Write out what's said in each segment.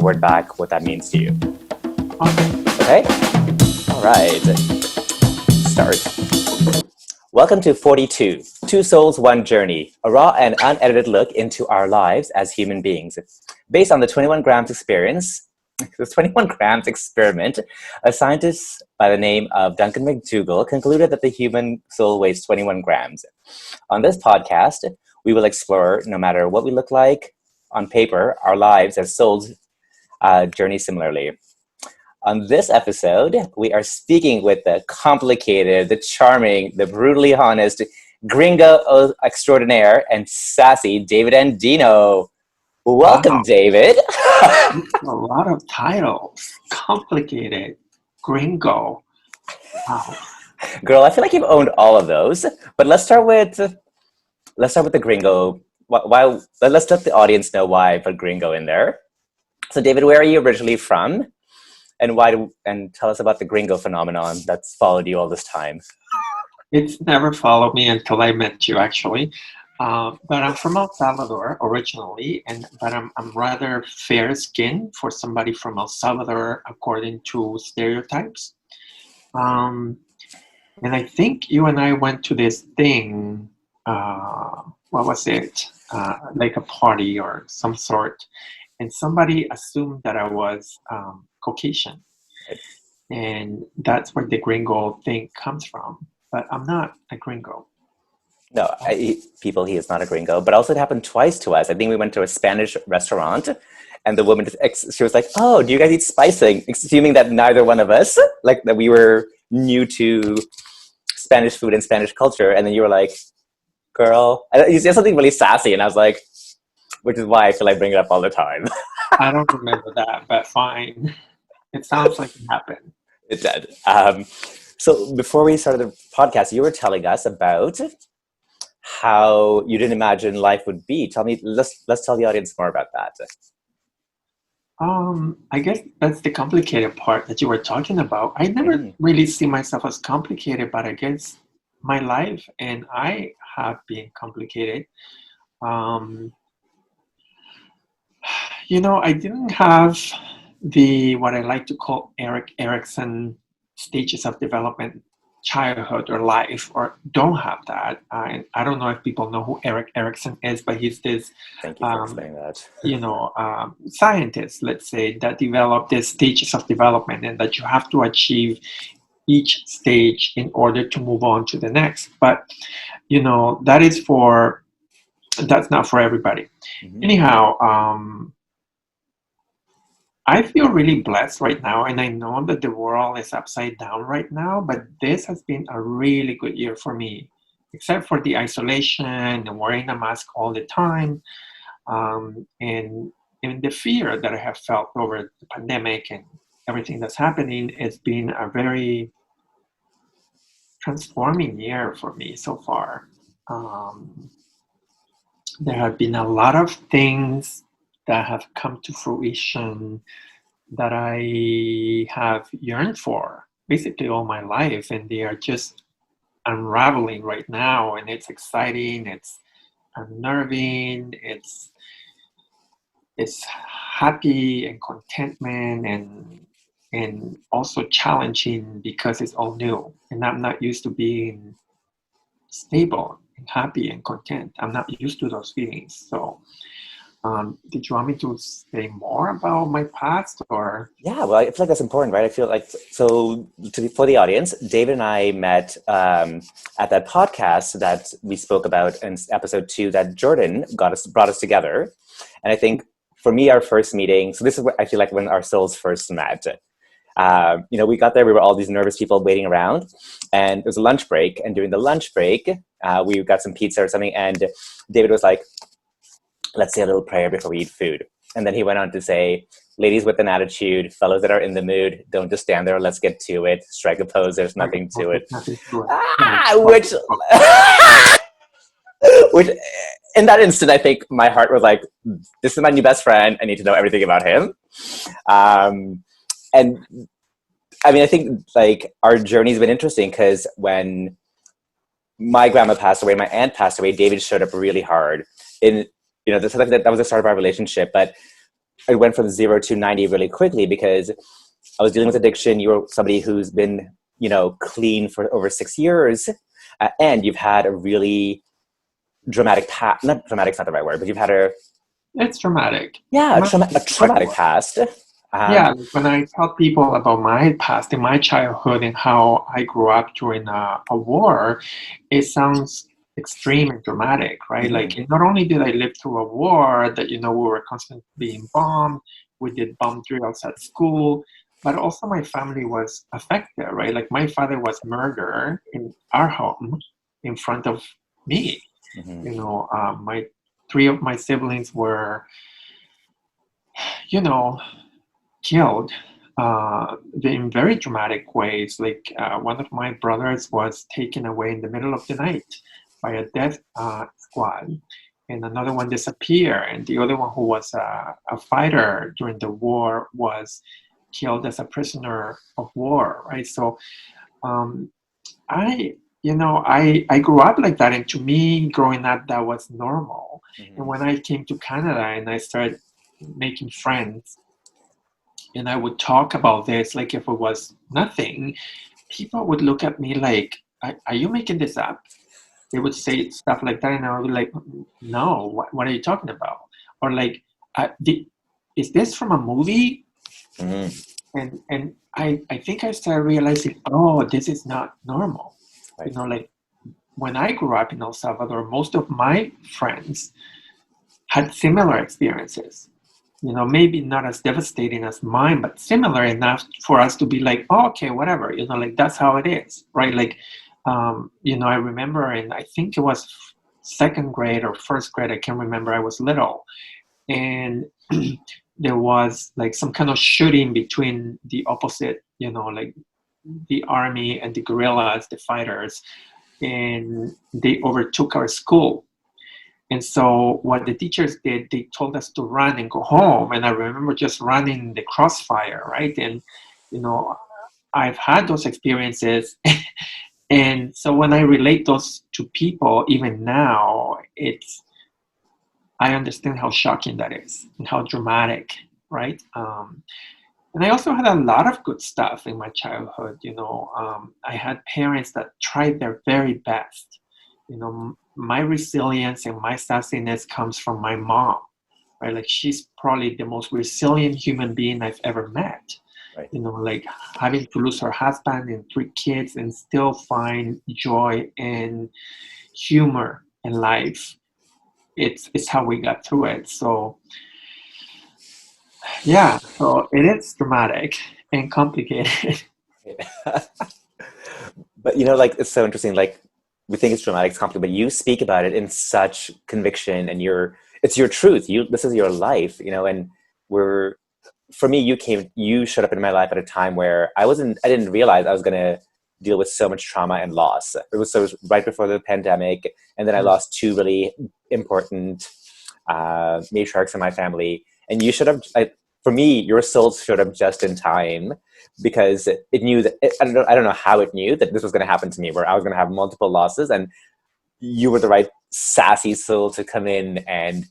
word back what that means to you. Okay. Okay? All right. Start. Welcome to 42, Two Souls, One Journey, a raw and unedited look into our lives as human beings. Based on the 21 grams experience, the 21 grams experiment, a scientist by the name of Duncan MacDougall concluded that the human soul weighs 21 grams. On this podcast, we will explore, no matter what we look like on paper, our lives as souls journey similarly. On this episode, we are speaking with the complicated, the charming, the brutally honest, gringo extraordinaire, and sassy David Andino. Welcome, Wow. David. A lot of titles. Complicated. Gringo. Wow. Girl, I feel like you've owned all of those. But let's start with the gringo. Let's let the audience know why I put gringo in there. So, David, where are you originally from? And tell us about the gringo phenomenon that's followed you all this time. It's never followed me until I met you, actually. But I'm from El Salvador originally, but I'm rather fair-skinned for somebody from El Salvador, according to stereotypes. And I think you and I went to this thing. What was it? Like a party or some sort. And somebody assumed that I was Caucasian. And that's where the gringo thing comes from. But I'm not a gringo. No, he is not a gringo. But also it happened twice to us. I think we went to a Spanish restaurant, and the woman, she was like, "Oh, do you guys eat spicing?" Assuming that neither one of us, like that we were new to Spanish food and Spanish culture. And then you were like, "Girl," and you said something really sassy, and I was like, which is why I feel like bring it up all the time. I don't remember that, but fine. It sounds like it happened. It did. So before we started the podcast, you were telling us about how you didn't imagine life would be. Let's tell the audience more about that. I guess that's the complicated part that you were talking about. I never really see myself as complicated, but I guess my life and I have been complicated. I didn't have what I like to call Erik Erikson stages of development, childhood or life, or don't have that. I don't know if people know who Erik Erikson is, but he's this Thank you for explaining that. Scientist, let's say, that developed these stages of development, and that you have to achieve each stage in order to move on to the next. But that's not for everybody. Mm-hmm. Anyhow, I feel really blessed right now, and I know that the world is upside down right now, but this has been a really good year for me, except for the isolation and wearing a mask all the time, and the fear that I have felt over the pandemic and everything that's happening. It's been a very transforming year for me so far. There have been a lot of things that have come to fruition that I have yearned for basically all my life, and they are just unraveling right now, and it's exciting, it's unnerving, it's happy and contentment, and also challenging because it's all new, and I'm not used to being stable and happy and content. I'm not used to those feelings. So did you want me to say more about my past, or? Yeah, well, I feel like that's important, right? I feel like, for the audience, David and I met at that podcast that we spoke about in episode 2 that Jordan brought us together. And I think for me, our first meeting, so this is what I feel like when our souls first met. We got there, we were all these nervous people waiting around, and it was a lunch break. And during the lunch break, we got some pizza or something, and David was like, "Let's say a little prayer before we eat food." And then he went on to say, "Ladies with an attitude, fellows that are in the mood, don't just stand there, let's get to it. Strike a pose, there's nothing to it." Which in that instant, I think my heart was like, this is my new best friend. I need to know everything about him. And I mean, I think like our journey's been interesting because when my grandma passed away, my aunt passed away, David showed up really hard. That was the start of our relationship. But it went from 0 to 90 really quickly because I was dealing with addiction. You were somebody who's been, clean for over 6 years, and you've had a really dramatic past. Not dramatic's not the right word, but you've had It's dramatic. a Dramatic. traumatic past. Yeah, when I tell people about my past and my childhood and how I grew up during a war, it sounds extreme and dramatic, right? Like, not only did I live through a war that, we were constantly being bombed, we did bomb drills at school, but also my family was affected, right? Like, my father was murdered in our home in front of me. My three of my siblings were, you know, killed in very dramatic ways. Like one of my brothers was taken away in the middle of the night by a death squad, and another one disappeared, and the other one, who was a fighter during the war, was killed as a prisoner of war, right? So I grew up like that, and to me, growing up, that was normal. And when I came to Canada and I started making friends, and I would talk about this like if it was nothing, people would look at me like, are you making this up? They would say stuff like that, and I would be like, no, what are you talking about? Or like, is this from a movie? And I think I started realizing, oh, this is not normal. Right. Like when I grew up in El Salvador, most of my friends had similar experiences. Maybe not as devastating as mine, but similar enough for us to be like, oh, okay, whatever, like that's how it is, right? Like, I remember, and I think it was second grade or first grade, I can't remember, I was little, and there was like some kind of shooting between the opposite, like the army and the guerrillas, the fighters, and they overtook our school. And so what the teachers did, they told us to run and go home. And I remember just running the crossfire, right? And, I've had those experiences. And so when I relate those to people, even now, I understand how shocking that is and how dramatic, right? And I also had a lot of good stuff in my childhood. I had parents that tried their very best. My resilience and my sassiness comes from my mom, right? Like, she's probably the most resilient human being I've ever met. Right. Like having to lose her husband and 3 kids and still find joy and humor in life. It's how we got through it. So yeah, so it is dramatic and complicated. But like, it's so interesting. Like, we think it's dramatic, it's complicated, but you speak about it in such conviction, and it's your truth. This is your life, and for me, you showed up in my life at a time where I didn't realize I was going to deal with so much trauma and loss. It was right before the pandemic, and then I lost 2 really important matriarchs in my family. And you showed up, for me, your soul showed up just in time, because it knew that, I don't know how it knew that this was going to happen to me, where I was going to have multiple losses, and you were the right sassy soul to come in, and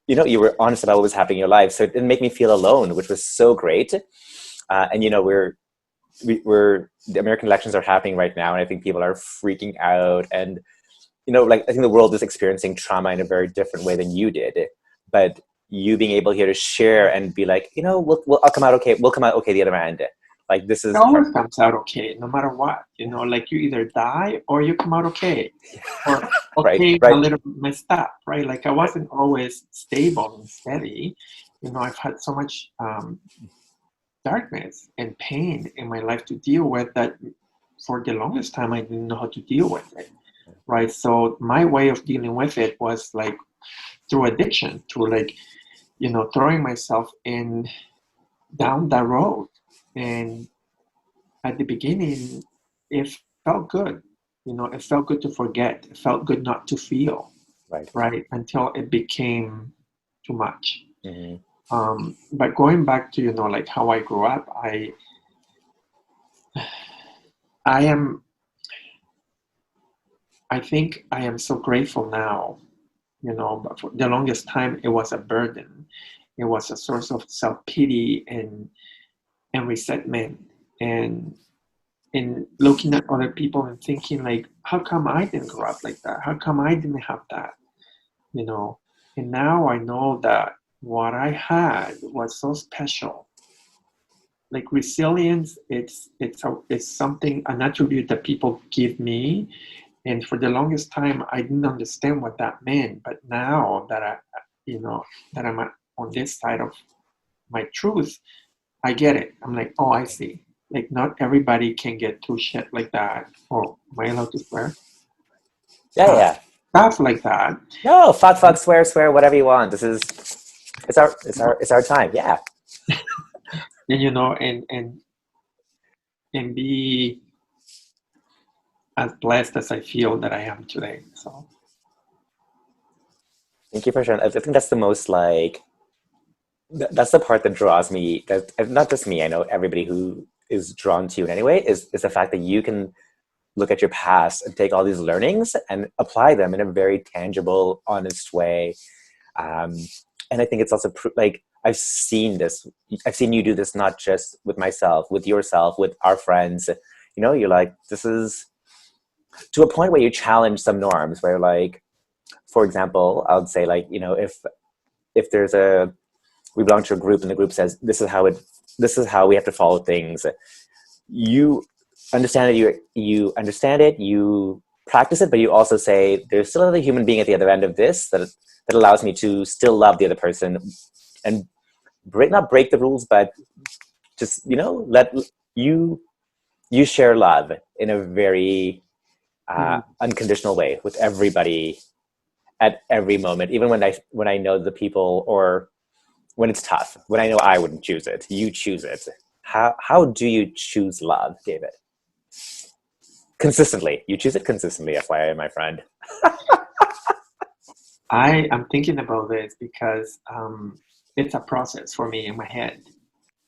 you were honest about what was happening in your life. So it didn't make me feel alone, which was so great. And the American elections are happening right now, and I think people are freaking out, and like, I think the world is experiencing trauma in a very different way than you did. But you being able here to share and be like, I'll come out okay. We'll come out okay the other end. Like, this is It always comes out okay, no matter what. Like, you either die or you come out okay. Or okay, right. a little messed up, right? Like, I wasn't always stable and steady. I've had so much darkness and pain in my life to deal with that for the longest time I didn't know how to deal with it, right? So my way of dealing with it was like through addiction, through like, throwing myself in down that road. And at the beginning, it felt good. It felt good to forget. It felt good not to feel, right? Until it became too much. But going back to, like how I grew up, I think I am so grateful now, but for the longest time it was a burden. It was a source of self-pity and resentment, and in looking at other people and thinking like, how come I didn't grow up like that? How come I didn't have that? You know, and now I know that what I had was so special. Like resilience, it's something, an attribute that people give me, and for the longest time I didn't understand what that meant. But now that that I'm on this side of my truth, I get it. I'm like, oh, I see. Like not everybody can get through shit like that. Oh, am I allowed to swear? Yeah. Stuff like that. No, fuck, swear, whatever you want. It's our time. Yeah. And and be as blessed as I feel that I am today. So Thank you for sharing. I think that's the most like that's the part that draws me. That not just me. I know everybody who is drawn to you in any way is the fact that you can look at your past and take all these learnings and apply them in a very tangible, honest way. And I think it's also like I've seen this. I've seen you do this not just with myself, with yourself, with our friends. You're like, this is to a point where you challenge some norms. Where like, for example, I would say like, if there's we belong to a group and the group says this is how we have to follow things. You understand it. You understand it. You practice it, but you also say there's still another human being at the other end of this that allows me to still love the other person and not break the rules, but just let you share love in a very unconditional way with everybody at every moment, even when I know the people, or when it's tough, when I know I wouldn't choose it, you choose it. How do you choose love, David? Consistently. You choose it consistently, FYI, my friend. I am thinking about this because it's a process for me in my head.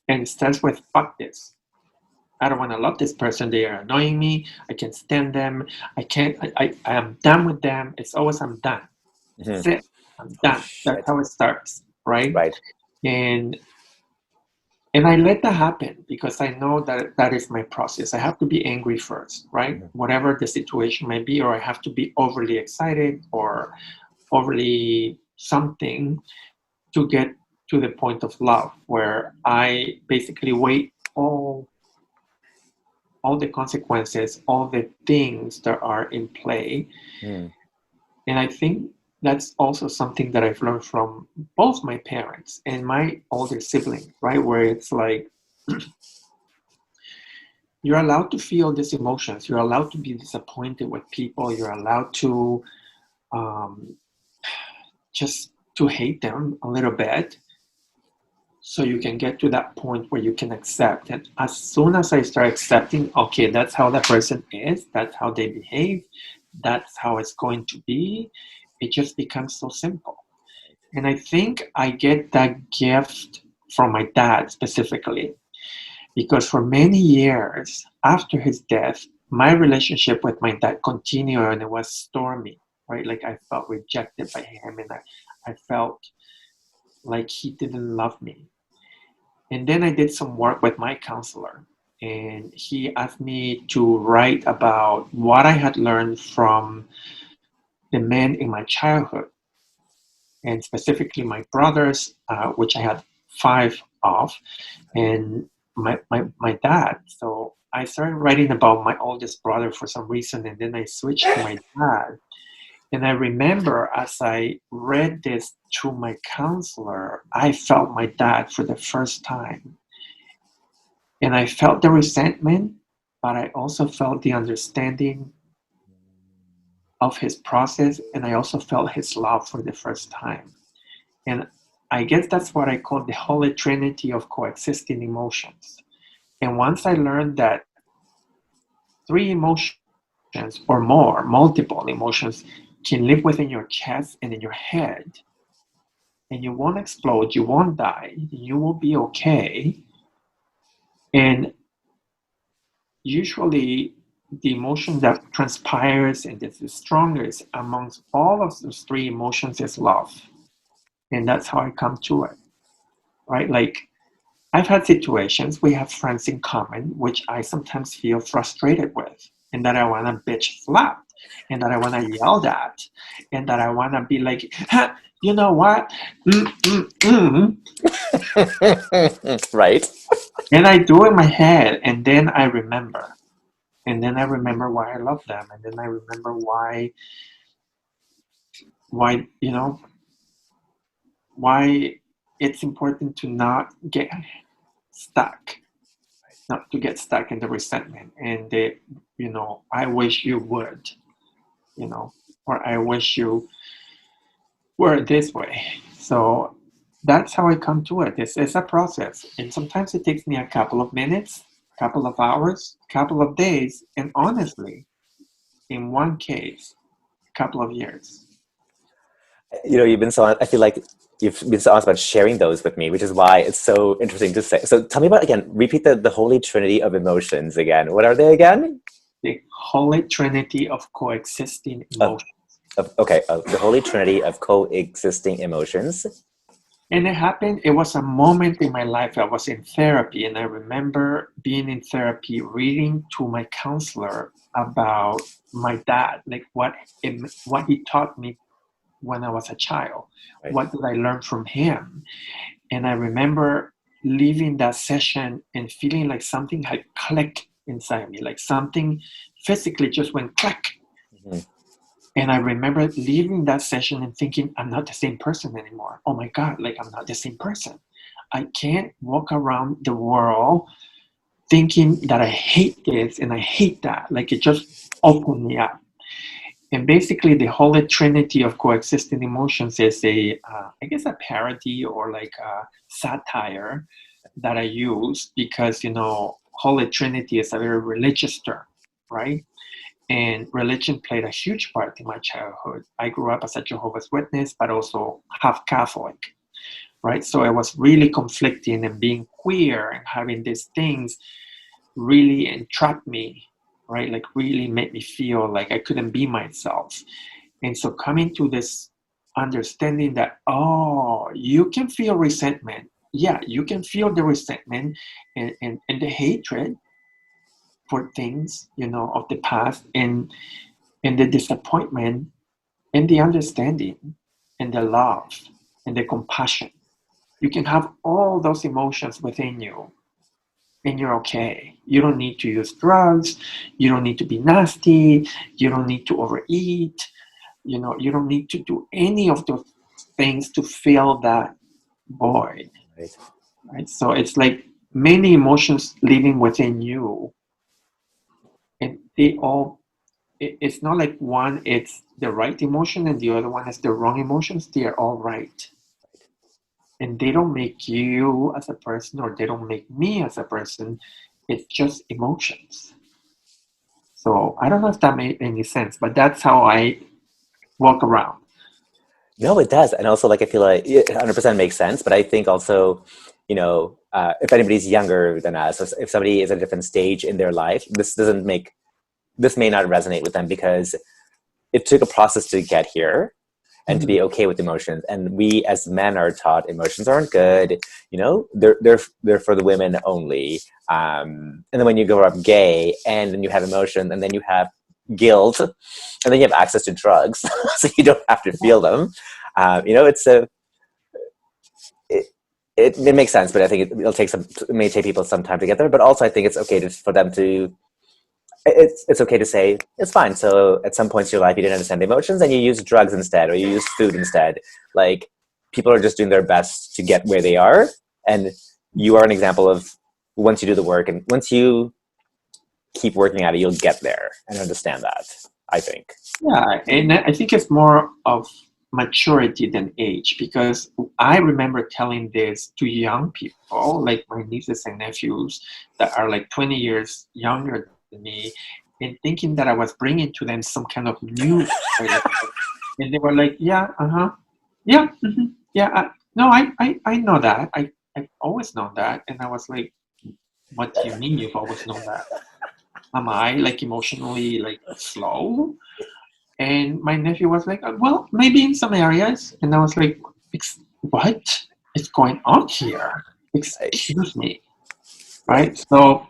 And it starts with fuck this. I don't want to love this person. They are annoying me. I can't stand them. I can't. I am done with them. It's always I'm done. That's it. I'm done. That's how it starts, right? Right. And I let that happen because I know that that is my process. I have to be angry first, right? Whatever the situation may be, or I have to be overly excited or overly something to get to the point of love, where I basically weigh all the consequences, all the things that are in play. And I think that's also something that I've learned from both my parents and my older siblings, right? Where it's like, you're allowed to feel these emotions. You're allowed to be disappointed with people. You're allowed to just to hate them a little bit, so you can get to that point where you can accept. And as soon as I start accepting, okay, that's how that person is, that's how they behave, that's how it's going to be, it just becomes so simple. And I think I get that gift from my dad specifically, because for many years after his death, my relationship with my dad continued, and it was stormy, right? Like I felt rejected by him, and I felt like he didn't love me. And then I did some work with my counselor, and he asked me to write about what I had learned from the men in my childhood, and specifically my brothers, which I had 5 of, and my dad. So I started writing about my oldest brother for some reason, and then I switched to my dad. And I remember as I read this to my counselor, I felt my dad for the first time. And I felt the resentment, but I also felt the understanding of his process, and I also felt his love for the first time. And I guess that's what I call the holy trinity of coexisting emotions. And once I learned that 3 emotions or more, multiple emotions, can live within your chest and in your head, and you won't explode, you won't die, you will be okay. And usually the emotion that transpires and is the strongest amongst all of those 3 emotions is love. And that's how I come to it. right? Like, I've had situations, we have friends in common, which I sometimes feel frustrated with, and that I want to bitch slap, and that I want to yell at, and that I want to be like, huh, you know what? Right. And I do in my head, and then I remember. And then I remember why I love them, and then I remember why, why it's important to not get stuck, not to get stuck in the resentment and the, I wish you would, or I wish you were this way. So that's how I come to it. It's a process, and sometimes it takes me a couple of minutes, couple of hours, couple of days, and honestly, in one case, a couple of years. You've been so, I feel like you've been so honest about sharing those with me, which is why it's so interesting to say. So tell me about, again, repeat the holy trinity of emotions again. What are they again? The holy trinity of coexisting Of, emotions. okay, of the holy trinity of coexisting emotions. And it was a moment in my life. I was in therapy, and I remember being in therapy, reading to my counselor about my dad, like what he taught me when I was a child. Right. What did I learn from him? And I remember leaving that session and feeling like something had clicked inside me, like something physically just went click. Mm-hmm. And I remember leaving that session and thinking, I'm not the same person anymore. Oh my God, like I'm not the same person. I can't walk around the world thinking that I hate this and I hate that. Like it just opened me up. And basically, the holy trinity of coexisting emotions is I guess, a parody or like a satire that I use because, holy trinity is a very religious term, right? And religion played a huge part in my childhood. I grew up as a Jehovah's Witness, but also half Catholic, right? So it was really conflicting, and being queer and having these things really entrapped me, right? Like really made me feel like I couldn't be myself. And so coming to this understanding that, oh, you can feel resentment. Yeah, you can feel the resentment and the hatred for things, of the past, and the disappointment and the understanding and the love and the compassion. You can have all those emotions within you, and you're okay. You don't need to use drugs. You don't need to be nasty. You don't need to overeat. You don't need to do any of those things to fill that void. Right. Right? So it's like many emotions living within you, and it's not like one it's the right emotion and the other one is the wrong emotions. They are all right. And they don't make you as a person, or they don't make me as a person. It's just emotions. So I don't know if that made any sense, but that's how I walk around. No, it does. And also, like, I feel like it 100% makes sense. But I think also, if anybody's younger than us, if somebody is at a different stage in their life, this may not resonate with them because it took a process to get here and to be okay with emotions. And we as men are taught emotions aren't good. They're for the women only. And then when you grow up gay, and then you have emotion, and then you have guilt, and then you have access to drugs, so you don't have to feel them. It makes sense, but I think it may take people some time to get there. But also, I think it's okay for them to. It's okay to say it's fine. So at some points in your life, you didn't understand the emotions, and you use drugs instead, or you use food instead. Like, people are just doing their best to get where they are, and you are an example of, once you do the work and once you keep working at it, you'll get there and understand that, I think. Yeah, and I think it's more of maturity than age, because I remember telling this to young people, like my nieces and nephews that are like 20 years younger than me, and thinking that I was bringing to them some kind of new way of life. And they were like, yeah, yeah, yeah, no, I know that. I've always known that. And I was like, what do you mean you've always known that? Am I like emotionally like slow? And my nephew was like, well, maybe in some areas. And I was like, what? is going on here? Excuse me, right? So,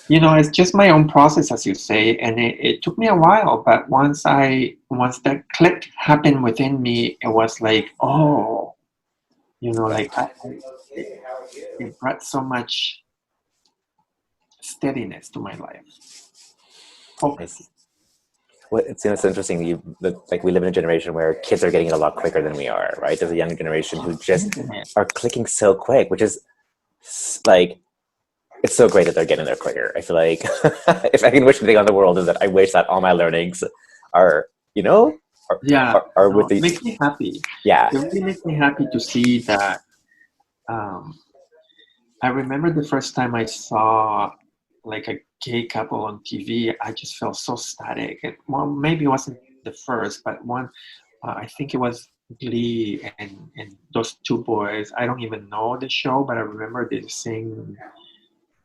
it's just my own process, as you say, and it took me a while, but once that click happened within me, it was like, oh, like it brought so much steadiness to my life. Focus. Well, it's interesting. Like we live in a generation where kids are getting it a lot quicker than we are, right? There's a younger generation who just are clicking so quick, which is like, it's so great that they're getting there quicker. I feel like if I can wish anything on the world is that I wish that all my learnings are, are with the. It makes me happy. Yeah. It really makes me happy to see that. I remember the first time I saw like a gay couple on TV, I just felt so static. And, well, maybe it wasn't the first, but one, I think it was Glee and those two boys. I don't even know the show, but I remember they sing,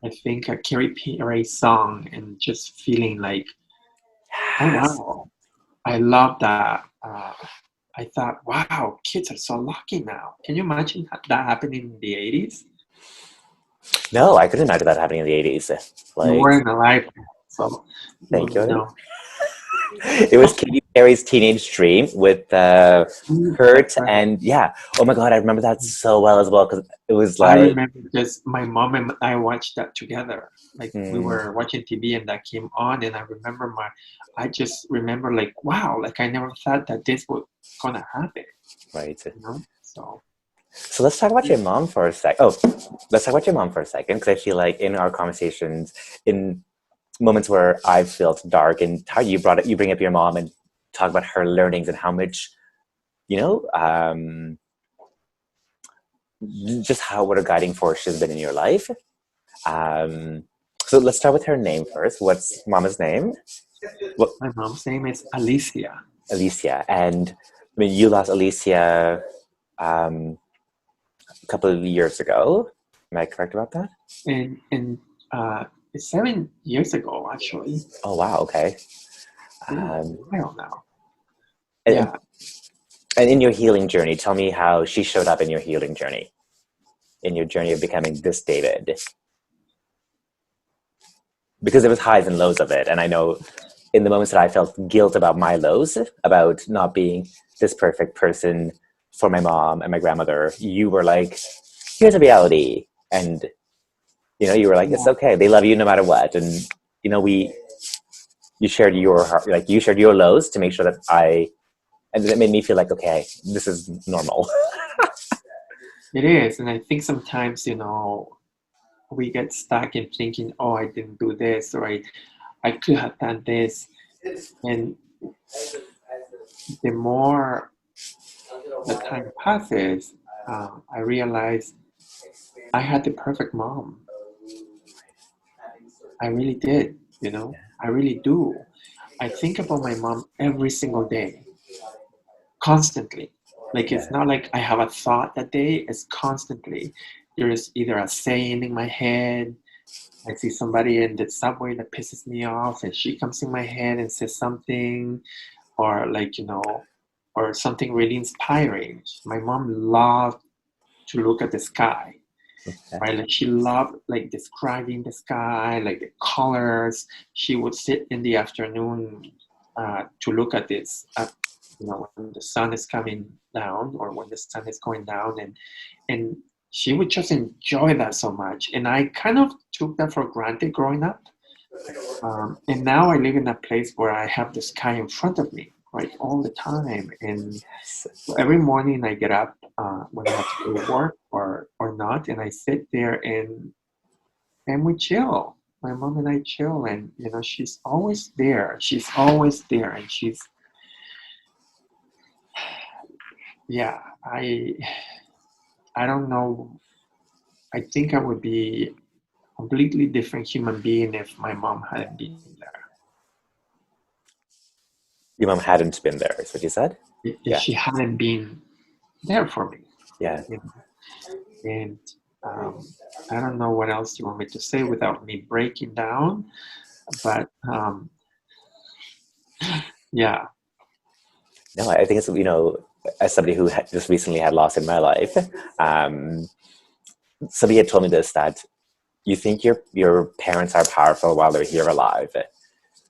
I think, a Katy Perry song, and just feeling like, oh wow, I love that. I thought, wow, kids are so lucky now. Can you imagine that happening in the 80s? No, I couldn't imagine that happening in the 80s. You weren't alive, so thank you. No. It was Katy Perry's teenage dream with Kurt, and yeah. Oh my God, I remember that so well as well, because it was like. I remember just my mom and I watched that together. Like we were watching TV and that came on, and I just remember like, wow, like I never thought that this was gonna happen. Right. So let's talk about your mom for a sec. Let's talk about your mom for a second, because I feel like in our conversations, in moments where I felt dark and how you bring up your mom and talk about her learnings and how much, just what a guiding force she's been in your life. So let's start with her name first. What's Mama's name? My mom's name is Alicia. Alicia, and I mean, you lost Alicia a couple of years ago. Am I correct about that? And 7 years ago, actually. Oh wow! Okay. I don't know. And in your healing journey, tell me how she showed up in your healing journey, in your journey of becoming this David. Because there was highs and lows of it, and I know in the moments that I felt guilt about my lows, about not being this perfect person for my mom and my grandmother, you were like, here's a reality. And, you were like, it's okay. They love you no matter what. And, you shared your heart, like you shared your lows to make sure that and it made me feel like, okay, this is normal. It is. And I think sometimes, we get stuck in thinking, oh, I didn't do this, or I could have done this. And the more the time passes, I realize I had the perfect mom. I really did, I really do. I think about my mom every single day, constantly. Like, it's not like I have a thought that day, it's constantly. There is either a saying in my head. I see somebody in the subway that pisses me off, and she comes in my head and says something, or like, or something really inspiring. My mom loved to look at the sky, right? Like she loved like describing the sky, like the colors. She would sit in the afternoon to look at this, when the sun is coming down or when the sun is going down, and she would just enjoy that so much. And I kind of took that for granted growing up. And now I live in a place where I have the sky in front of me, right, all the time. And so every morning I get up when I have to go to work or not, and I sit there and we chill. My mom and I chill, and she's always there. She's always there, and she's, yeah. I don't know. I think I would be a completely different human being if my mom hadn't been there. Your mom hadn't been there, is what you said? If she hadn't been there for me. Yeah. And I don't know what else you want me to say without me breaking down, but yeah. No, I think it's, as somebody who just recently had loss in my life, somebody had told me this, that you think your parents are powerful while they're here alive.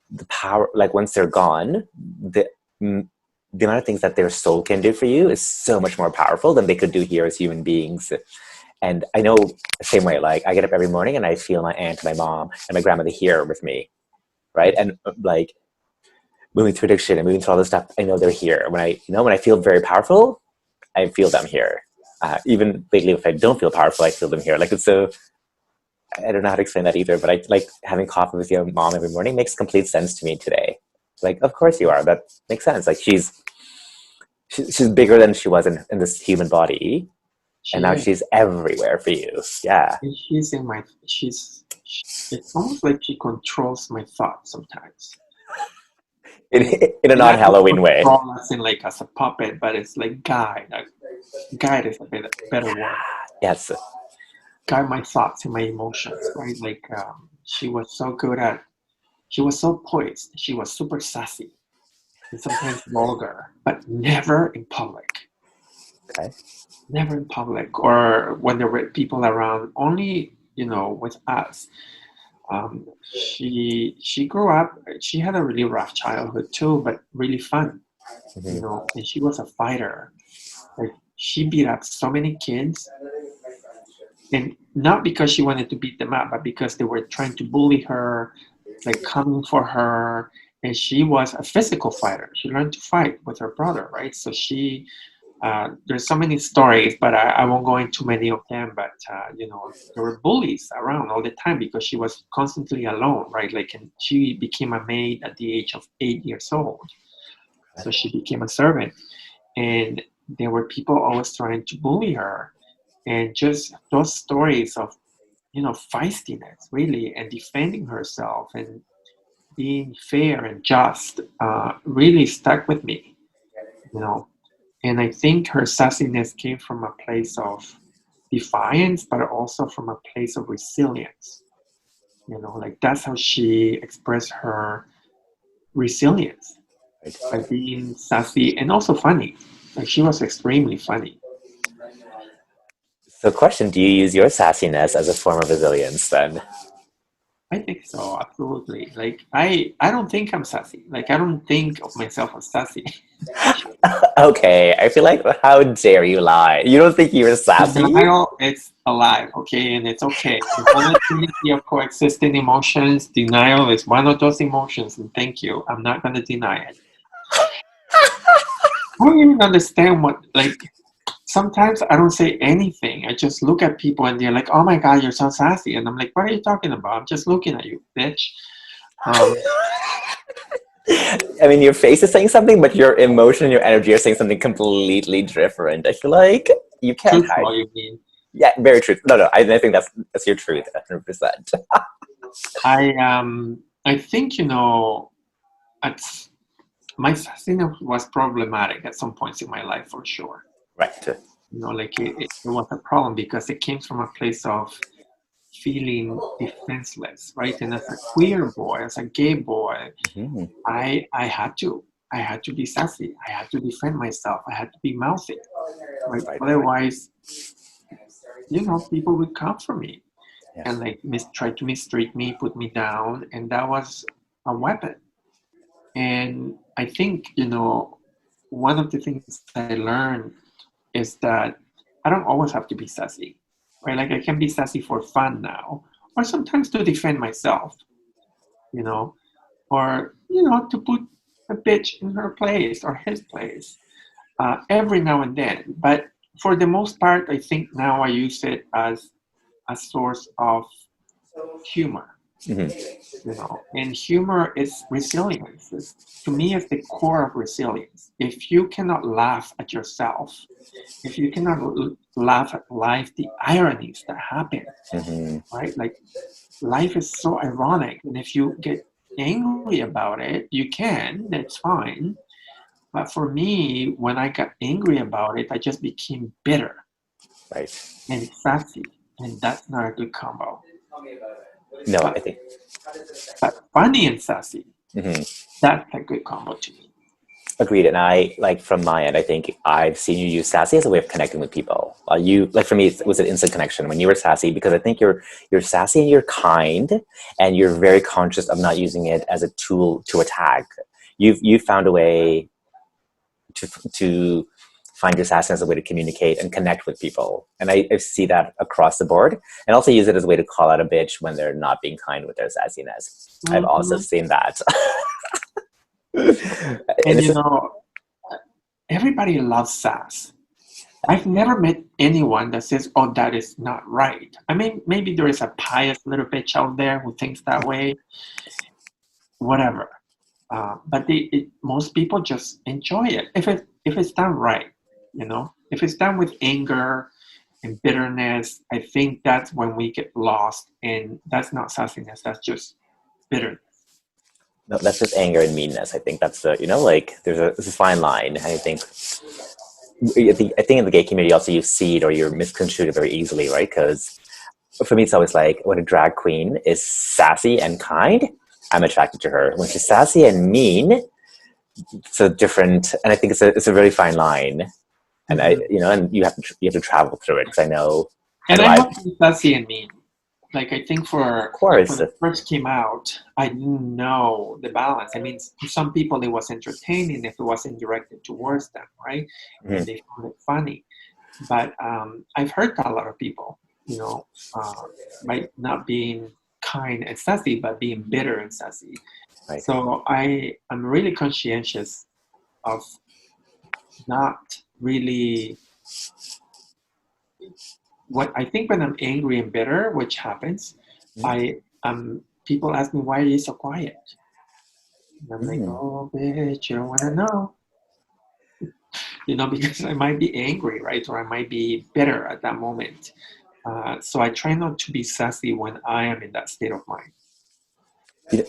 The power, like once they're gone, the amount of things that their soul can do for you is so much more powerful than they could do here as human beings. And I know the same way, like I get up every morning and I feel my aunt, my mom, and my grandmother here with me, right? And like moving through addiction and moving through all this stuff, I know they're here. When I feel very powerful, I feel them here. Even lately, if I don't feel powerful, I feel them here. Like it's so, I don't know how to explain that either, but I like having coffee with your mom every morning makes complete sense to me today. Like, of course you are. That makes sense. Like she's bigger than she was in this human body, and She now is. she's everywhere for you. Yeah. And she's in my. It's almost like she controls my thoughts sometimes. In a And I don't non-Halloween way. control as in like as a puppet, but it's like guide. Like, guide is a better word. Yes. Guide my thoughts and my emotions, right? Like she was so good at. She was so poised. She was super sassy and sometimes vulgar, but never in public. Okay. Never in public or when there were people around. Only with us. She grew up. She had a really rough childhood too, but really fun. And she was a fighter. Like she beat up so many kids, and not because she wanted to beat them up, but because they were trying to bully her, like coming for her. And she was a physical fighter. She learned to fight with her brother, right? So there's so many stories, but I won't go into many of them. But there were bullies around all the time because she was constantly alone, right? Like, and she became a maid at the age of 8 years old. So she became a servant, and there were people always trying to bully her, and just those stories of feistiness, really, and defending herself and being fair and just really stuck with me. You know, And I think her sassiness came from a place of defiance, but also from a place of resilience. Like that's how she expressed her resilience by being sassy and also funny. Like she was extremely funny. So, question: do you use your sassiness as a form of resilience then? I think so, absolutely. Like I don't think I'm sassy. Like I don't think of myself as sassy. Okay, I feel like, how dare you lie? You don't think you're sassy? Denial, it's alive, okay, and it's okay. It's one of the trinity of coexisting emotions. Denial is one of those emotions, and thank you. I'm not going to deny it. I don't even understand sometimes I don't say anything. I just look at people and they're like, oh my God, you're so sassy. And I'm like, what are you talking about? I'm just looking at you, bitch. I mean, your face is saying something, but your emotion and your energy are saying something completely different. I feel like you can't hide. Truthful, you mean. Yeah, very true. No, I think that's your truth, 100%. I think, it's, my sassiness was problematic at some points in my life for sure. Right. Like it was a problem because it came from a place of feeling defenseless, right? And as a queer boy, as a gay boy, Mm-hmm. I had to be sassy. I had to defend myself. I had to be mouthy, right? Right. Otherwise, people would come for me Yeah. and like try to mistreat me, put me down, and that was a weapon. And I think, one of the things I learned is that I don't always have to be sassy, right? Like I can be sassy for fun now, or sometimes to defend myself, you know, or, to put a bitch in her place or his place every now and then. But for the most part, I think now I use it as a source of humor. And humor is resilience. To me, it's the core of resilience. If you cannot laugh at yourself, if you cannot laugh at life, the ironies that happen, right? Like life is so ironic, and if you get angry about it, you can. That's fine. But for me, when I got angry about it, I just became bitter Right. and sassy, and that's not a good combo. No, I But, think. but funny and sassy, Mm-hmm. that's a good combo to me. Agreed. And I, like, from my end, I think I've seen you use sassy as a way of connecting with people. You, like, for me, it was an instant connection when you were sassy, because I think you're sassy and you're kind, and you're very conscious of not using it as a tool to attack. You've found a way to find your sassy as a way to communicate and connect with people. And I see that across the board, and also use it as a way to call out a bitch when they're not being kind with their sassiness. I've also Mm-hmm. seen that. And And it's, everybody loves sass. I've never met anyone that says, "Oh, that is not right." I mean, maybe there is a pious little bitch out there who thinks that way. Whatever. But most people just enjoy it if it's done right. If it's done with anger and bitterness, I think that's when we get lost, and that's not sassiness. That's just bitterness. no, that's just anger and meanness. I think that's the, like, there's a fine line. And I think in the gay community also you see it or you're misconstrued very easily, right? Because for me, it's always like when a drag queen is sassy and kind, I'm attracted to her. When she's sassy and mean, it's a different, and I think it's a very fine line. And Mm-hmm. and you have to travel through it, because I And know I I've, have to be sassy and mean. Like I think of for like course. when it first came out, I didn't know the balance. I mean, to some people it was entertaining if it wasn't directed towards them, right? And Mhm. they found it funny. But I've heard that a lot of people, uh, by not being kind and sassy, but being bitter and sassy. Right. So I'm really conscientious of not really what I think when I'm angry and bitter, which happens, people ask me, why are you so quiet? And I'm like, Mm. oh bitch, you don't wanna know. Because I might be angry, right? Or I might be bitter at that moment. So I try not to be sassy when I am in that state of mind.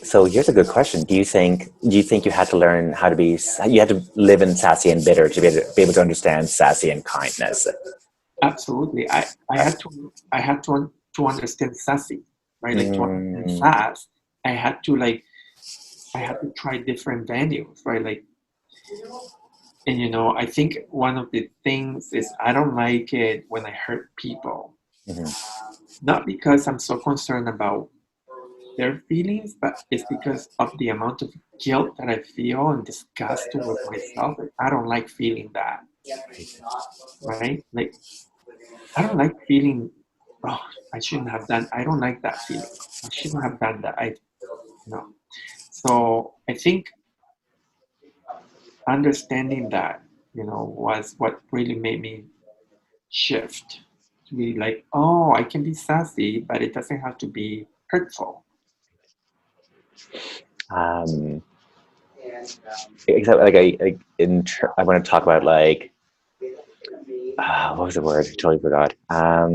So here's a good question. Do you think you had to learn how to be, you had to live in sassy and bitter to be able to understand sassy and kindness? Absolutely. I had to understand sassy, right? Like to understand Mm, sass, I had to like I had to try different venues, right? Like, and I think one of the things is I don't like it when I hurt people. mhm. Not because I'm so concerned about their feelings, but it's because of the amount of guilt that I feel and disgust towards myself. Like, I don't like feeling that, right? Like I don't like feeling, oh, I shouldn't have done. I don't like that feeling. I shouldn't have done that. No. So I think understanding that, was what really made me shift to be like, oh, I can be sassy, but it doesn't have to be hurtful. Um, except like I want to talk about, like, what was the word? I totally forgot. I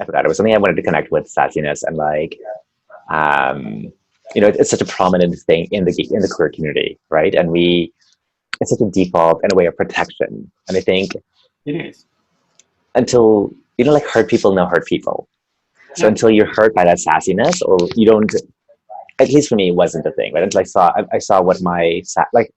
forgot. It was something I wanted to connect with sassiness, and like, um, it's such a prominent thing in the queer community, right? And it's such a default and a way of protection. And I think It is. until like, hurt people know hurt people. So Yeah. until you're hurt by that sassiness, or you don't, at least for me, it wasn't a thing. Right? Until I saw what like,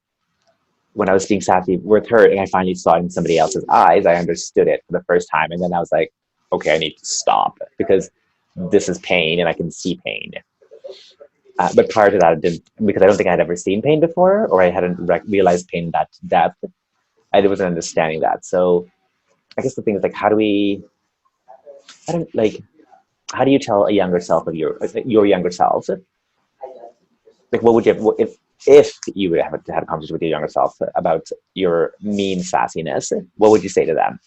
when I was being sassy with her, and I finally saw it in somebody else's eyes, I understood it for the first time, and then I was like, okay, I need to stop, because this is pain, and I can see pain. But prior to that, I didn't, because I don't think I had ever seen pain before, or I hadn't realized pain that depth. I wasn't understanding that. So I guess the thing is, like, I don't like, how do you tell a younger self of your younger self? Like, what would you, if you would have had a conversation with your younger self about your mean sassiness, what would you say to them?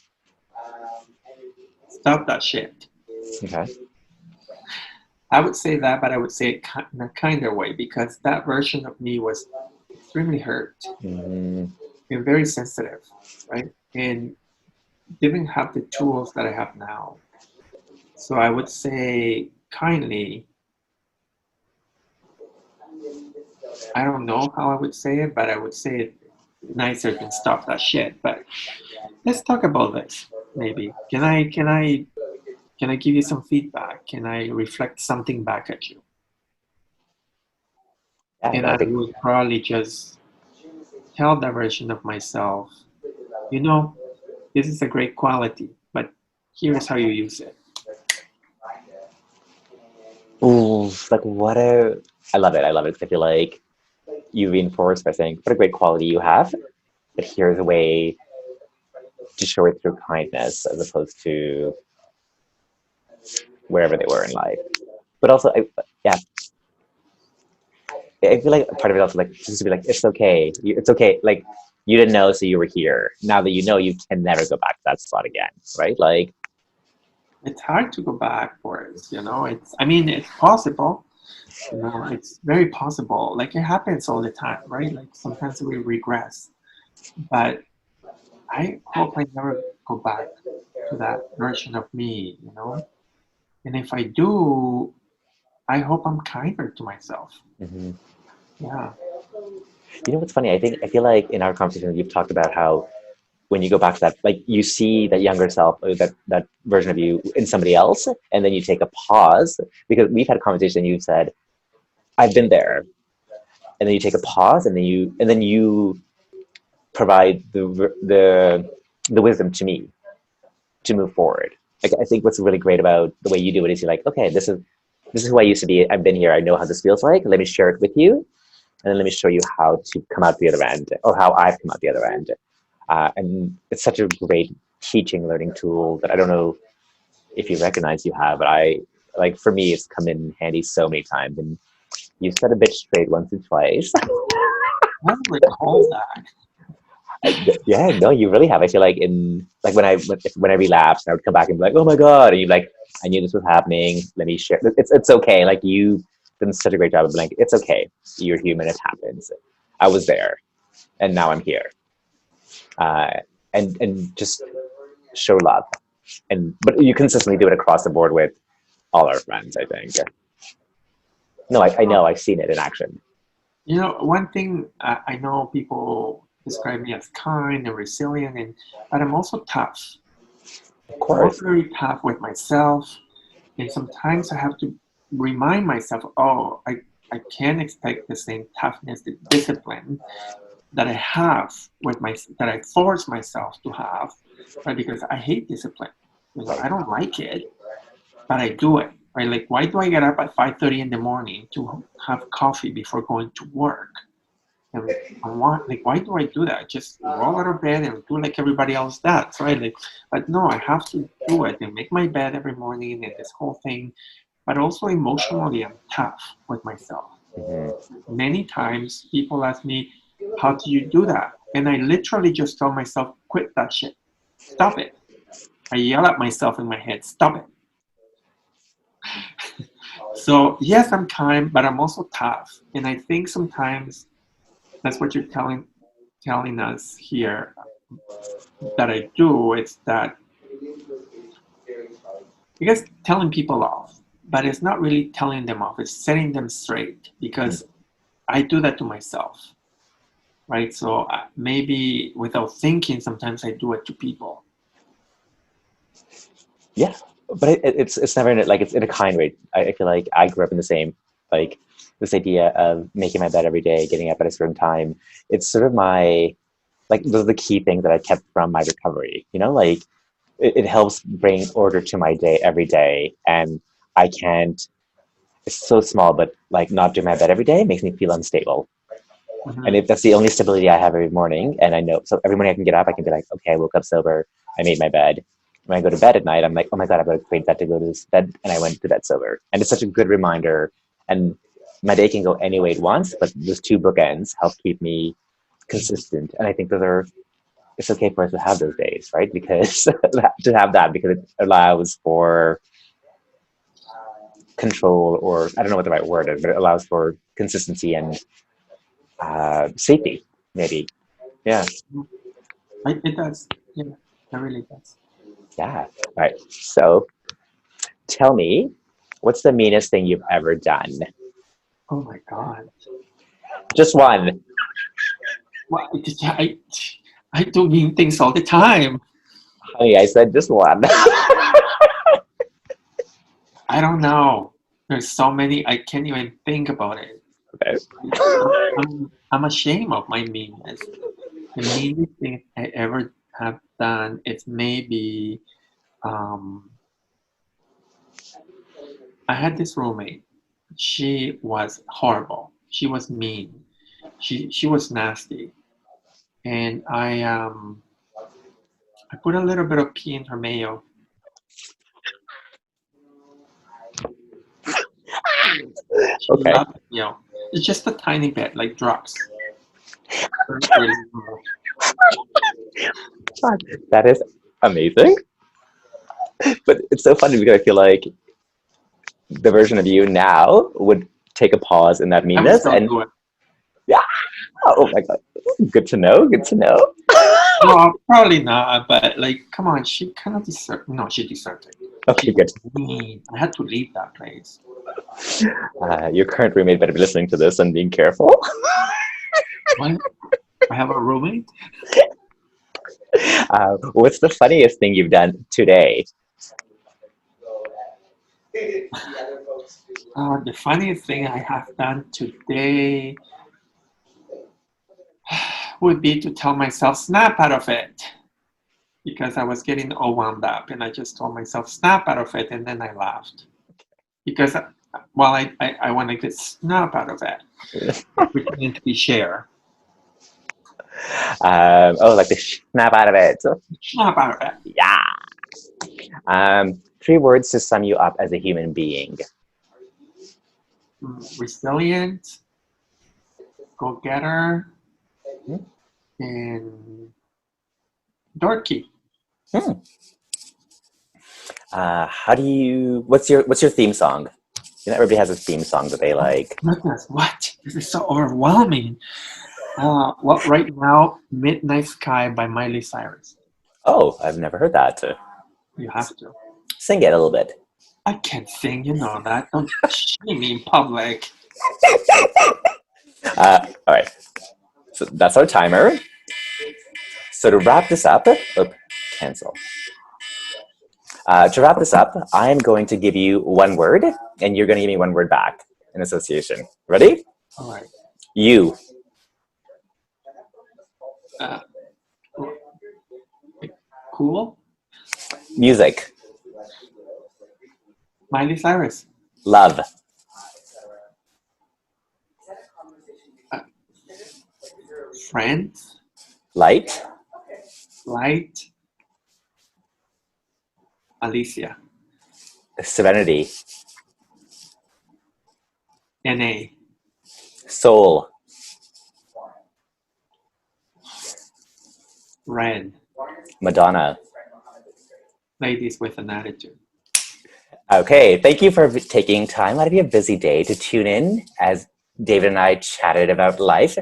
Stop that shit. Okay. I would say that, but I would say it in a kinder way because that version of me was extremely hurt Mm, and very sensitive, right? And didn't have the tools that I have now. So I would say kindly, I don't know how I would say it, but I would say it nicer than stop that shit. But let's talk about this. Maybe can I give you some feedback? Can I reflect something back at you? yeah, And I I think would probably just tell that version of myself, you know, this is a great quality, but here's how you use it. Ooh, like what a I love it. I love it. 'Cause I feel like you reinforce by saying what a great quality you have, but here's a way to show it through kindness as opposed to wherever they were in life. But also, yeah, I feel like part of it also like just to be like it's okay, it's okay. Like you didn't know, so you were here. Now that you know, you can never go back to that spot again, right? Like, It's hard to go backwards, you know. I mean, it's possible, you know, it's very possible. Like it happens all the time, right? Like sometimes we regress, but I hope I never go back to that version of me, you know. And if I do, I hope I'm kinder to myself. mhm. Yeah. You know what's funny? I feel like in our conversation you've talked about how when you go back to that, like you see that younger self, or that version of you in somebody else, and then you take a pause because we've had a conversation. You've said, "I've been there," and then you take a pause, and then you provide the wisdom to me to move forward. Like I think what's really great about the way you do it is you're like, okay, this is who I used to be. I've been here. I know how this feels like. Let me share it with you, and then let me show you how to come out the other end, or how I've come out the other end. And it's such a great teaching, learning tool that I don't know if you recognize you have, but I like for me, it's come in handy so many times. And you said a bitch straight once or twice. I don't recall that. Yeah, no, you really have. I feel like in like when I relapsed, I would come back and be like, "Oh my god!" And you're like, "I knew this was happening. Let me share." It's okay. Like you've done such a great job of being like, "It's okay. You're human. It happens. I was there, and now I'm here." Uh, and just show love, and but you consistently do it across the board with all our friends. I think. No, I know. I've seen it in action. You know, one thing I know people describe me as kind and resilient, but I'm also tough. Of I'm also course. very tough with myself, and sometimes I have to remind myself, oh, I can't expect the same toughness, the discipline that I have with my that I force myself to have, right? Because I hate discipline. You know, Right. I don't like it, but I do it. Right? Like, why do I get up at 5:30 in the morning to have coffee before going to work? And why do I do that? Just roll out of bed and do like everybody else does, right? Like, but no, I have to do it and make my bed every morning and this whole thing. But also emotionally, I'm tough with myself. Mm-hmm. Many times people ask me, how do you do that? And I literally just tell myself, quit that shit. Stop it. I yell at myself in my head, stop it. So yes, I'm kind, but I'm also tough. And I think sometimes that's what you're telling us here that I do. It's that I guess telling people off, but it's not really telling them off. It's setting them straight because I do that to myself, right? So maybe without thinking, sometimes I do it to people. Yeah, but it's never in it like it's in a kind way. I feel like I grew up in the same like this idea of making my bed every day, getting up at a certain time. It's sort of my like those are the key things that I kept from my recovery. You know, like it helps bring order to my day every day, and I can't. It's so small, but like not doing my bed every day makes me feel unstable. And Hmm. if that's the only stability I have every morning, and I know so every morning I can get up, I can be like, okay, I woke up sober, I made my bed. When I go to bed at night, I'm like, oh my god, I've got a great bed to go to this bed, and I went to bed sober. And it's such a good reminder. And my day can go any way it wants, but those two bookends help keep me consistent. And I think those are it's okay for us to have those days, right? Because to have that because it allows for control, or I don't know what the right word is, but it allows for consistency and safety, maybe. Yeah. It does. Yeah, it really does. Yeah. All right. So tell me, what's the meanest thing you've ever done? Oh my God. Just one. Well, I do mean things all the time. Honey, I said just one. I don't know. There's so many. I can't even think about it. Okay. I'm ashamed of my meanness. The meanest thing I ever have done is maybe I had this roommate. She was horrible. She was mean. She was nasty, and I put a little bit of pee in her mayo. She Okay. loved it, it's just a tiny bit, like drops. Really small. That is amazing. But it's so funny because I feel like the version of you now would take a pause in that I would meanness still and do it. yeah. Oh my god. Good to know. Good to know. Well, probably not, but like, come on, she kind of deserved. No, she deserved it. Okay, She good. was mean. I had to leave that place. Your current roommate better be listening to this and being careful. What? I have a roommate. What's the funniest thing you've done today? The funniest thing I have done today would be to tell myself, snap out of it. Because I was getting all wound up, and I just told myself, snap out of it, and then I laughed. Because, well, I want to get snap out of it, pretending to be Cher. Like the snap out of it. Snap out of it. Yeah. 3 words to sum you up as a human being. Resilient, go-getter, Hmm. and dorky. How do you? What's your theme song? You know, everybody has a theme song that they like. Goodness, what? This is so overwhelming. Well, right now, Midnight Sky by Miley Cyrus. Oh, I've never heard that. You have to. Sing it a little bit. I can't sing, you know that. Don't shame me in public. All right. So that's our timer. So to wrap this up, cancel. To wrap this up, I am going to give you 1 word, and you're going to give me 1 word back in association. Ready? All right. You. Cool. Music. Miley Cyrus. Love. Friends. Light. Light. Alicia. Serenity. NA. Soul. Red. Madonna. Ladies with an attitude. Okay, thank you for taking time out of your busy day to tune in as David and I chatted about life.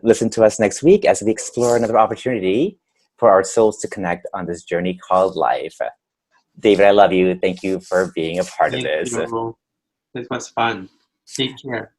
Listen to us next week as we explore another opportunity for our souls to connect on this journey called life. David, I love you. Thank you for being a part of Thank this. you. This was fun. Take care.